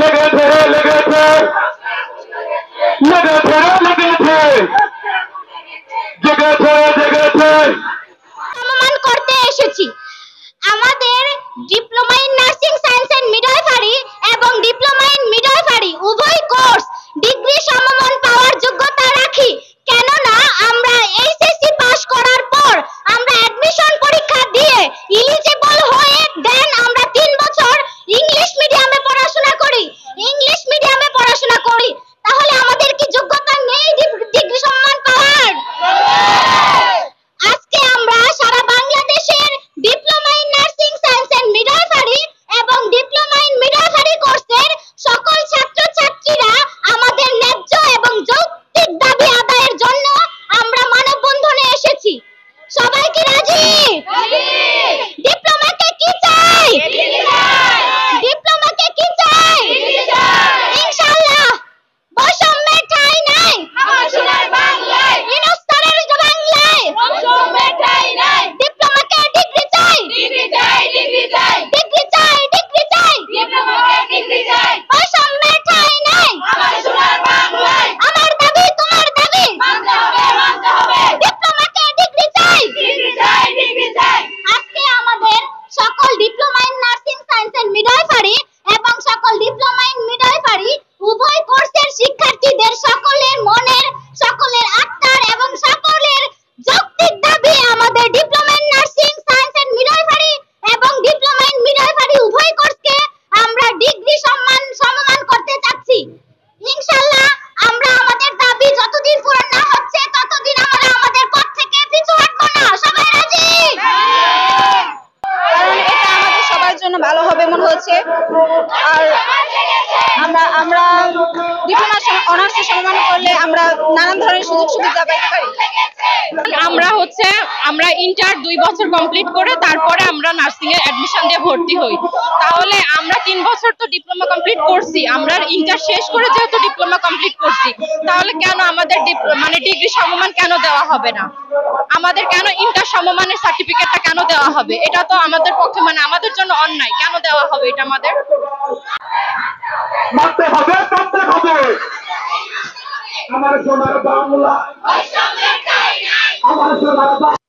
লেগেছে লেগেছে লেগেছে লেগেছে জেগেছে জেগেছে সম্মান করতে এসেছি। আমাদের diploma in nursing science and midwifery এবং ডিপ্লোমা ইন মিডওয়াইফারি উভয় কোর্স ডিগ্রি সমমান পাওয়ার যোগ্যতা রাখি। কেননা আমরা এইচএসসি পাস করার পর আমরা অ্যাডমিশন পরীক্ষা দিয়ে এলিজিবল হয়ে দেন আমরা 3 বছর ইংলিশ মিডিয়ামে পড়াশোনা করি। তাহলে আমাদের কি যোগ্যতা নেই ডিগ্রি সম্মান পাওয়ার? আজকে আমরা সারা বাংলাদেশের diploma in nursing science and midwifery এবং ডিপ্লোমা ইন মিডওয়াইফারি কোর্সের সকল ছাত্রছাত্রীরা আমাদের ন্যায্য এবং যৌক্তিক দাবি আদায়ের জন্য আমরা মানববন্ধনে এসেছি। সবাই কি রাজি? ডিপ্লোমাকে কি চাই? ডিপ্লোমাকে কি চাই? ইনশাআল্লাহ বৈষম্যের ঠাঁই নাই আমার সোনার বাংলায়, ইনস্টারের বাংলায় বৈষম্যের ঠাঁই নাই। ডিপ্লোমাকে ডিগ্রি চাই, ডিগ্রি চাই, ডিগ্রি চাই, ডিগ্রি চাই, ডিগ্রি চাই, ডিপ্লোমাকে ডিগ্রি চাই। বৈষম্যের ঠাঁই নাই আমার সোনার বাংলায়। আমার দাবি তোমার দাবি মানতে হবে, মানতে হবে। ডিপ্লোমাকে ডিগ্রি চাই, ডিগ্রি চাই, ডিগ্রি চাই। আজকে আমাদের সকল diploma in nursing science and midwifery এবং সকল ডিপ্লোমা ইন মিডওয়াইফারি উভয় কোর্সের শিক্ষার্থীদের সকলের মনের, সকলের আত্মার এবং সকলের যৌক্তিক দাবি আমাদের diploma in nursing science and midwifery এবং ডিপ্লোমা ইন মিডওয়াইফারি উভয় কোর্সকে আমরা ডিগ্রি সমমান করতে চাচ্ছি। ইনশাআল্লাহ আমরা আমাদের দাবি যতদিন পূরণ না হচ্ছে ততদিন আমরা আমাদের পথ থেকে পিছু হটবো না। সবাই রাজি? কারণ এটা আমাদের সবার জন্য ভালো হবে মনে হচ্ছে। আর আমরা ডিপ্লোমা অনার্সে সমমান করলে আমরা নানান ধরনের সুযোগ সুবিধা পাইতে পারি। আমরা ইন্টার 2 বছর কমপ্লিট করে তারপরে আমরা নার্সিং এ অ্যাডমিশন দিয়ে ভর্তি হই। তাহলে আমরা 3 বছর তো ডিপ্লোমা কমপ্লিট করছি, আমরা ইন্টার শেষ করে যেহেতু ডিপ্লোমা কমপ্লিট করছি, তাহলে কেন আমাদের ডিগ্রি সমমান কেন দেওয়া হবে না? আমাদের কেন ইন্টার সমমানের সার্টিফিকেটটা কেন দেওয়া হবে? এটা তো আমাদের পক্ষে আমাদের জন্য অন্যায়। কেন দেওয়া হবে এটা আমাদের? মারতে হবে কাটতে হবে আমার সোনার বাংলা, আমার সোনার বাংলা,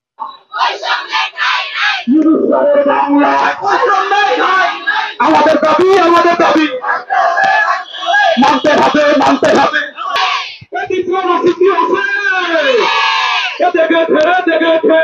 ইনস্টারের বাংলা আমাদের দাবি মানতে হবে, মানতে হবে। ডিপ্লোমা শিখি আছে দেখেছে দেখেছে